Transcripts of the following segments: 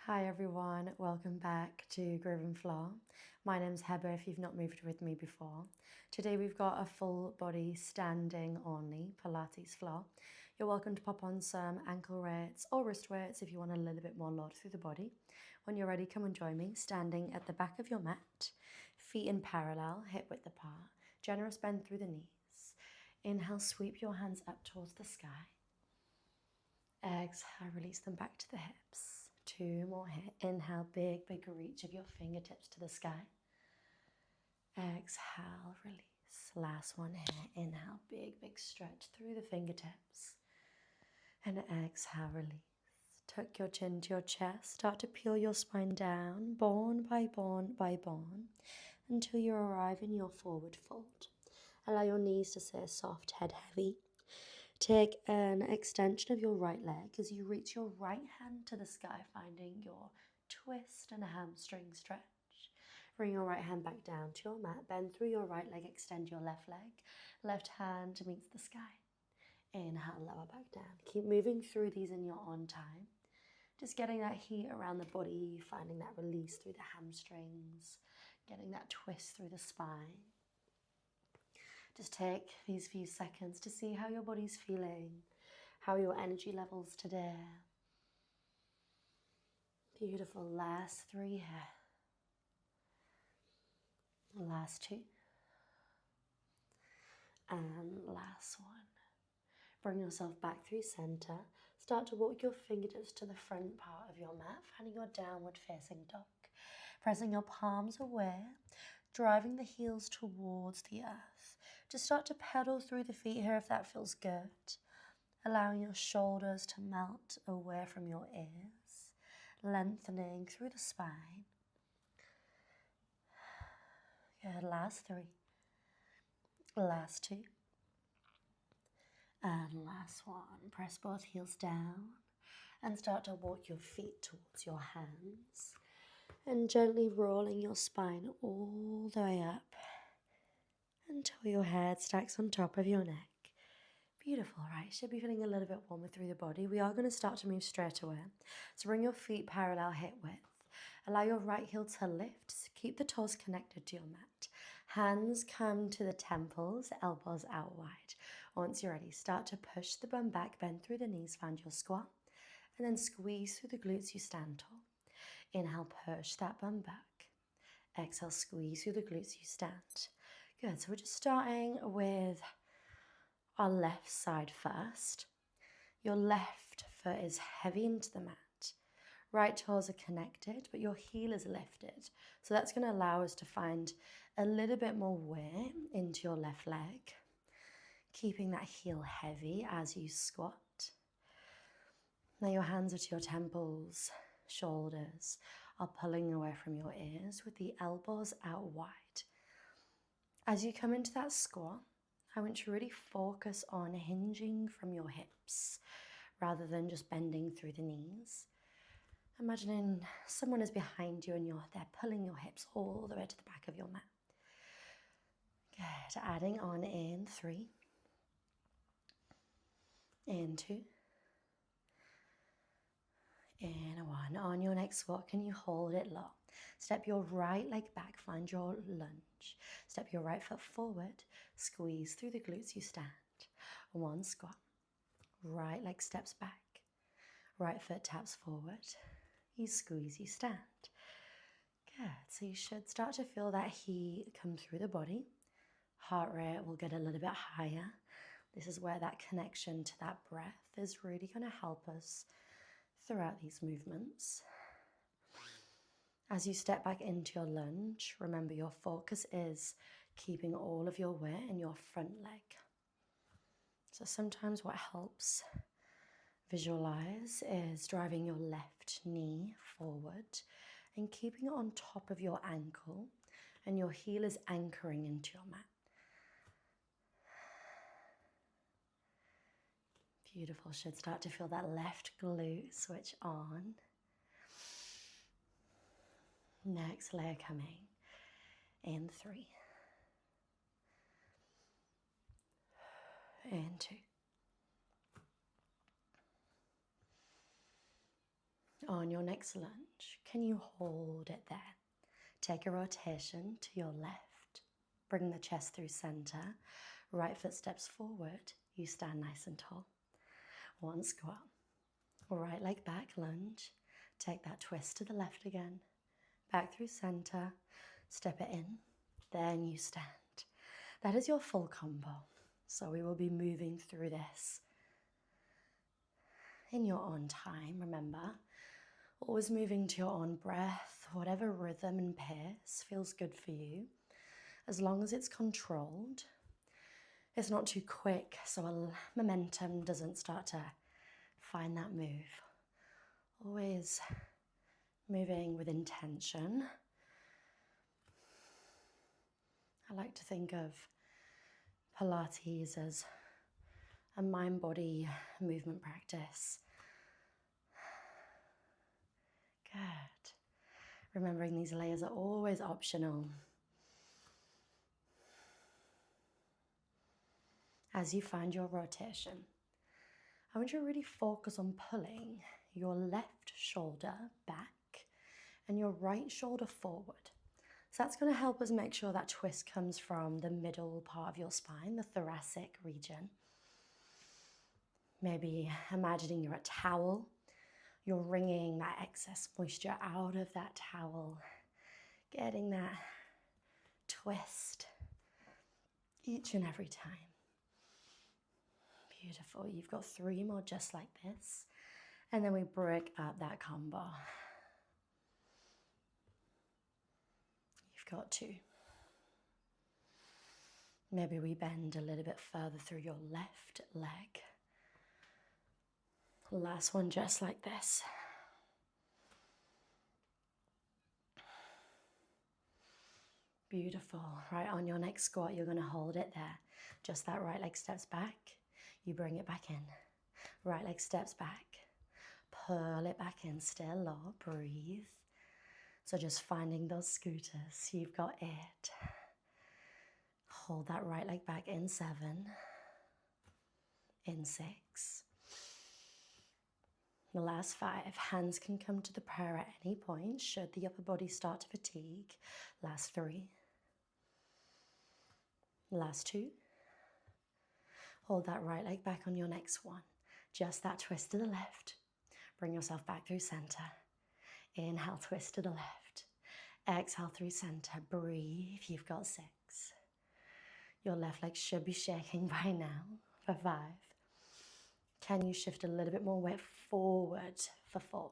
Hi everyone, welcome back to Groove and Flow. My name's Heber if you've not moved with me before. Today we've got a full body standing only Pilates floor. You're welcome to pop on some ankle weights or wrist weights if you want a little bit more load through the body. When you're ready, come and join me standing at the back of your mat, feet in parallel, hip width apart, generous bend through the knees. Inhale, sweep your hands up towards the sky. Exhale, release them back to the hips. Two more here. Inhale, big reach of your fingertips to the sky. Exhale, release. Last one here. Inhale, big stretch through the fingertips. And exhale, release. Tuck your chin to your chest. Start to peel your spine down, bone by bone by bone, until you arrive in your forward fold. Allow your knees to stay soft, head heavy. Take an extension of your right leg as you reach your right hand to the sky, finding your twist and a hamstring stretch. Bring your right hand back down to your mat. Bend through your right leg, extend your left leg. Left hand meets the sky. Inhale, lower back down. Keep moving through these in your own time. Just getting that heat around the body, finding that release through the hamstrings, getting that twist through the spine. Just take these few seconds to see how your body's feeling, how are your energy levels today. Beautiful. Last three here. Last two. And last one. Bring yourself back through center. Start to walk your fingertips to the front part of your mat, finding your downward facing dog. Pressing your palms away, driving the heels towards the earth. Just start to pedal through the feet here if that feels good. Allowing your shoulders to melt away from your ears, lengthening through the spine. Good, last three. Last two. And last one. Press both heels down and start to walk your feet towards your hands. And gently rolling your spine all the way up until your head stacks on top of your neck. Beautiful, right? Should be feeling a little bit warmer through the body. We are going to start to move straight away. So bring your feet parallel hip width. Allow your right heel to lift. Keep the toes connected to your mat. Hands come to the temples, elbows out wide. Once you're ready, start to push the bum back, bend through the knees, find your squat, and then squeeze through the glutes, you stand tall. Inhale, push that bum back. Exhale, squeeze through the glutes, you stand. Good, so we're just starting with our left side first. Your left foot is heavy into the mat. Right toes are connected, but your heel is lifted. So that's going to allow us to find a little bit more weight into your left leg, keeping that heel heavy as you squat. Now your hands are to your temples, shoulders are pulling away from your ears with the elbows out wide. As you come into that squat, I want you to really focus on hinging from your hips rather than just bending through the knees. Imagining someone is behind you and they're pulling your hips all the way to the back of your mat. Good. Adding on in 3, in 2, in 1. On your next squat, can you hold it low? Step your right leg back, find your lunge. Step your right foot forward, squeeze through the glutes, you stand. 1 squat. Right leg steps back. Right foot taps forward. You squeeze, you stand. Good. So you should start to feel that heat come through the body. Heart rate will get a little bit higher. This is where that connection to that breath is really going to help us throughout these movements. As you step back into your lunge, remember your focus is keeping all of your weight in your front leg. So sometimes what helps visualize is driving your left knee forward and keeping it on top of your ankle, and your heel is anchoring into your mat. Beautiful. Should start to feel that left glute switch on. Next layer coming in 3, in 2, On your next lunge, can you hold it there? Take a rotation to your left. Bring the chest through center. Right foot steps forward. You stand nice and tall. One squat. Right leg back, lunge. Take that twist to the left again. Back through center. Step it in. Then you stand. That is your full combo. So we will be moving through this in your own time, remember. Always moving to your own breath, whatever rhythm and pace feels good for you. As long as it's controlled, it's not too quick, so a momentum doesn't start to find that move. Always moving with intention. I like to think of Pilates as a mind-body movement practice. Good. Remembering these layers are always optional. As you find your rotation, I want you to really focus on pulling your left shoulder back and your right shoulder forward. So that's going to help us make sure that twist comes from the middle part of your spine, the thoracic region. Maybe imagining you're a towel. You're wringing that excess moisture out of that towel, getting that twist each and every time. Beautiful. You've got 3 more just like this. And then we break up that combo. You've got 2. Maybe we bend a little bit further through your left leg. Last one just like this. Beautiful. Right, on your next squat, you're going to hold it there. Just that right leg steps back. You bring it back in. Right leg steps back. Pull it back in. Still low. Breathe. So just finding those scooters. You've got it. Hold that right leg back in 7. In 6. The last 5. Hands can come to the prayer at any point should the upper body start to fatigue. Last 3. Last 2. Hold that right leg back on your next one. Just that twist to the left. Bring yourself back through center. Inhale, twist to the left. Exhale through center. Breathe. You've got 6. Your left leg should be shaking by now. For 5. Can you shift a little bit more weight forward for 4?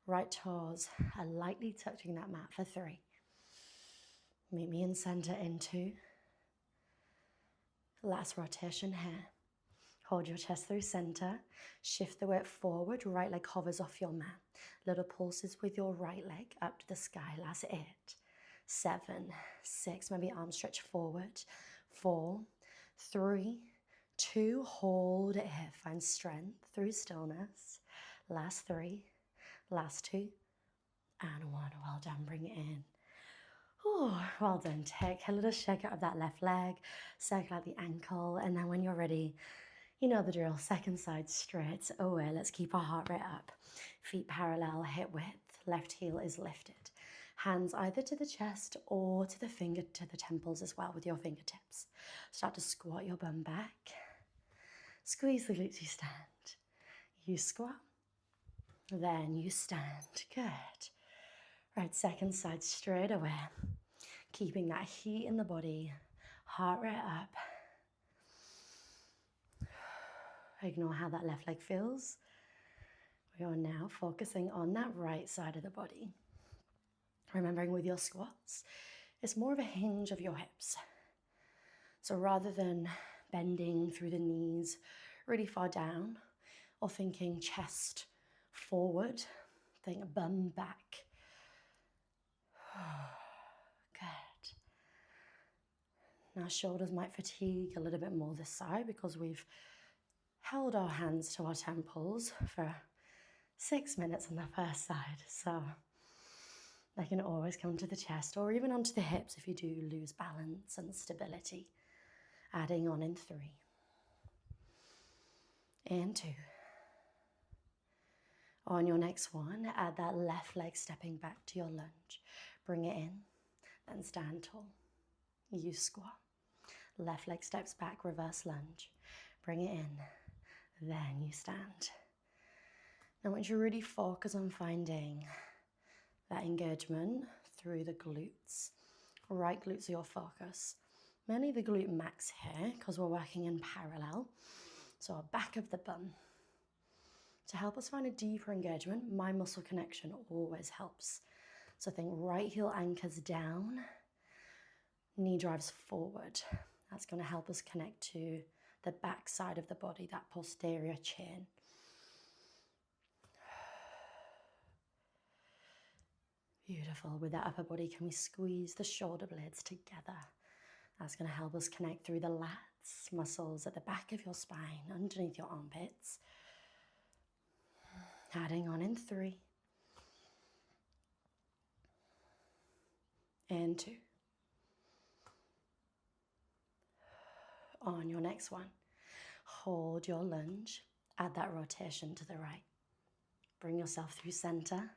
Right toes are lightly touching that mat for 3. Meet me in center in 2. Last rotation here. Hold your chest through center. Shift the weight forward. Right leg hovers off your mat. Little pulses with your right leg up to the sky. Last 8. 7. 6. Maybe arm stretch forward. 4. 3. 2, hold it here, find strength through stillness. Last 3, last 2, and 1. Well done, bring it in. Ooh, well done. Take a little shake out of that left leg, circle out the ankle, and then when you're ready, you know the drill, second side straight away. Let's keep our heart rate up. Feet parallel, hip width, left heel is lifted. Hands either to the chest or to the temples as well with your fingertips. Start to squat your bum back. Squeeze the glutes, you stand. You squat, then you stand. Good. Right, second side straight away. Keeping that heat in the body, heart rate up. Ignore how that left leg feels. We are now focusing on that right side of the body. Remembering with your squats, it's more of a hinge of your hips. So rather than bending through the knees really far down or thinking chest forward, think bum back. Good. Now shoulders might fatigue a little bit more this side because we've held our hands to our temples for 6 minutes on the first side. So they can always come to the chest or even onto the hips if you do lose balance and stability. Adding on in 3. And 2. On your next one, add that left leg stepping back to your lunge. Bring it in, then stand tall. You squat. Left leg steps back, reverse lunge. Bring it in, then you stand. Now I want you to really focus on finding that engagement through the glutes. Right glutes are your focus. Mainly the glute max here because we're working in parallel. So our back of the bum. To help us find a deeper engagement, my muscle connection always helps. So think right heel anchors down, knee drives forward. That's going to help us connect to the back side of the body, that posterior chin. Beautiful. With that upper body, can we squeeze the shoulder blades together? That's going to help us connect through the lats, muscles at the back of your spine, underneath your armpits. Adding on in 3. And 2. On your next one, hold your lunge. Add that rotation to the right. Bring yourself through center.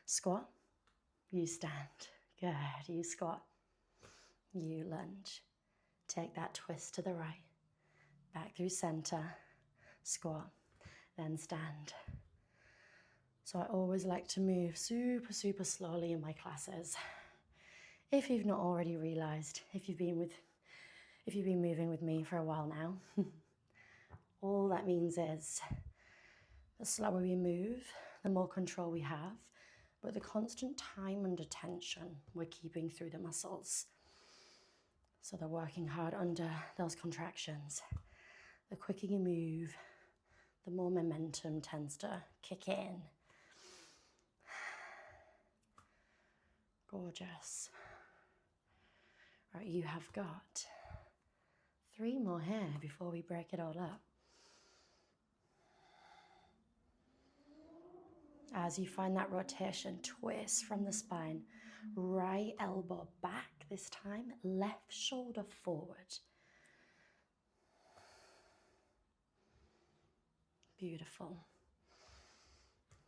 Squat. You stand. Good. You squat. You lunge. Take that twist to the right. Back through center. Squat. Then stand. So I always like to move super, super slowly in my classes. If you've not already realized, if you've been moving with me for a while now, all that means is the slower we move, the more control we have, but the constant time under tension we're keeping through the muscles. So they're working hard under those contractions. The quicker you move, the more momentum tends to kick in. Gorgeous. Right, you have got 3 more here before we break it all up. As you find that rotation, twist from the spine, right elbow back this time, left shoulder forward. Beautiful.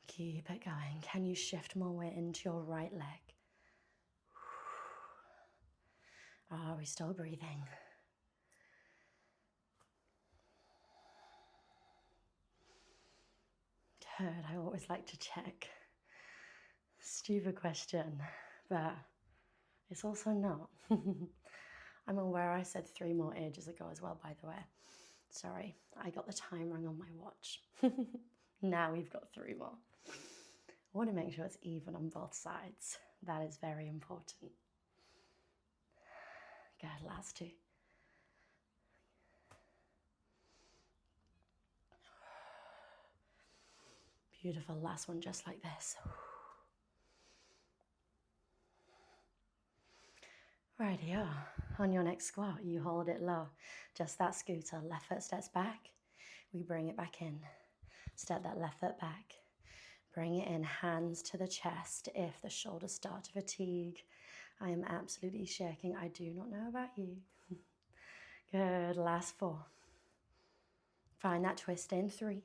Keep it going. Can you shift more weight into your right leg? Are we still breathing? Good. I always like to check. Stupid question, but it's also not. I'm aware I said 3 more ages ago as well, by the way. Sorry, I got the time wrong on my watch. Now we've got 3 more. I want to make sure it's even on both sides. That is very important. Good, last 2. Beautiful, last one just like this. Rightio, on your next squat, you hold it low. Just that scooter, left foot steps back. We bring it back in. Step that left foot back. Bring it in, hands to the chest. If the shoulders start to fatigue, I am absolutely shaking. I do not know about you. Good, last 4. Find that twist in 3.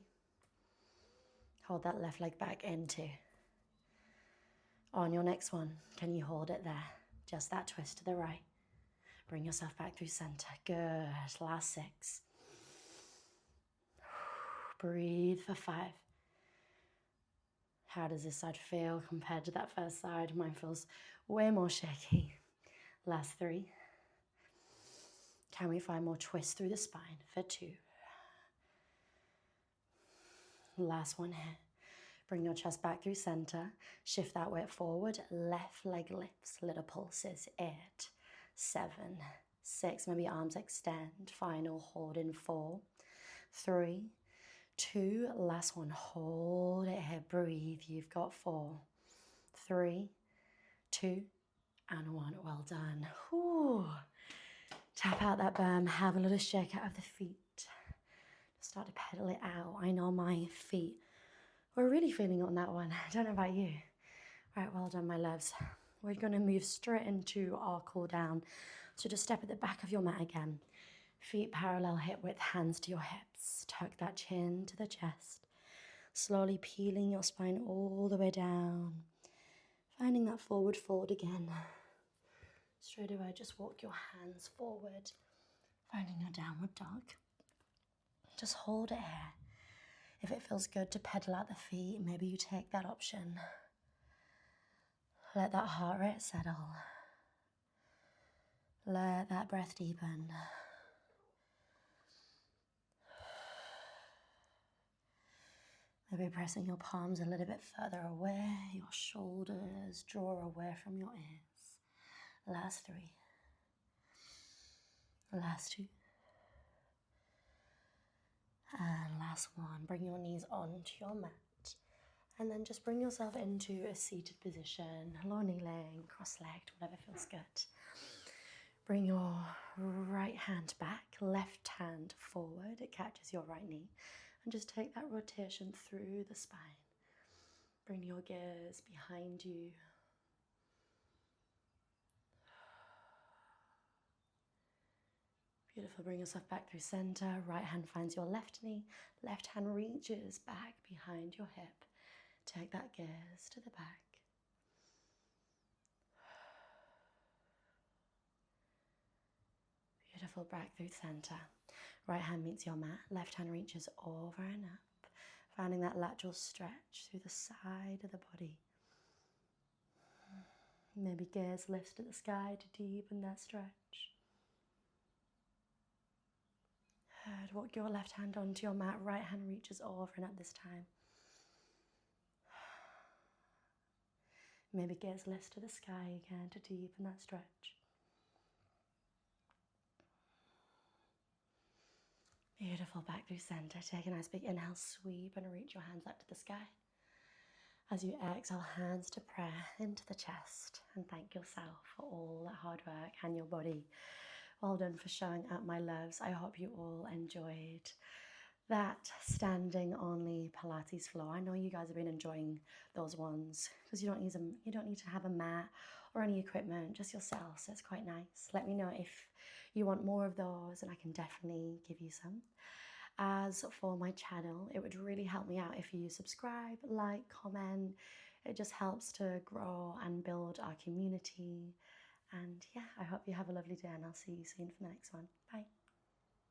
Hold that left leg back in 2. On your next one, can you hold it there? Just that twist to the right. Bring yourself back through center. Good, last 6. Breathe for 5. How does this side feel compared to that first side? Mine feels way more shaky. Last 3. Can we find more twist through the spine for 2? Last one here. Bring your chest back through center. Shift that weight forward. Left leg lifts. Little pulses. 8, 7, 6. Maybe arms extend. Final hold in 4, 3, 2. Last one. Hold it here. Breathe. You've got 4, 3, 2, and 1. Well done. Whew. Tap out that bum. Have a little shake out of the feet. Start to pedal it out. I know my feet were really feeling it on that one. I don't know about you. Right, well done, my loves. We're going to move straight into our cool down. So just step at the back of your mat again. Feet parallel hip width, hands to your hips. Tuck that chin to the chest. Slowly peeling your spine all the way down. Finding that forward fold again. Straight away, just walk your hands forward. Finding your downward dog. Just hold it here. If it feels good to pedal out the feet, maybe you take that option. Let that heart rate settle. Let that breath deepen. Maybe pressing your palms a little bit further away, your shoulders draw away from your ears. Last 3. Last 2. And last 1. Bring your knees onto your mat. And then just bring yourself into a seated position, low kneeling, cross-legged, whatever feels good. Bring your right hand back, left hand forward. It catches your right knee. And just take that rotation through the spine. Bring your gaze behind you. Beautiful. Bring yourself back through center. Right hand finds your left knee. Left hand reaches back behind your hip. Take that gaze to the back. Beautiful. Back through center. Right hand meets your mat. Left hand reaches over and up. Finding that lateral stretch through the side of the body. Maybe gaze lifts to the sky to deepen that stretch. Good. Walk your left hand onto your mat. Right hand reaches over and up this time. Maybe gaze lifts to the sky again to deepen that stretch. Beautiful. Back through center. Take a nice big inhale, sweep and reach your hands up to the sky. As you exhale, hands to prayer into the chest, and thank yourself for all that hard work and your body. Well done for showing up, my loves. I hope you all enjoyed that standing only Pilates floor. I know you guys have been enjoying those ones because you don't need to have a mat or any equipment, just yourself. So it's quite nice. Let me know if you want more of those, and I can definitely give you some. As for my channel, it would really help me out if you subscribe, like, comment. It just helps to grow and build our community. And yeah, I hope you have a lovely day, and I'll see you soon for the next one. Bye.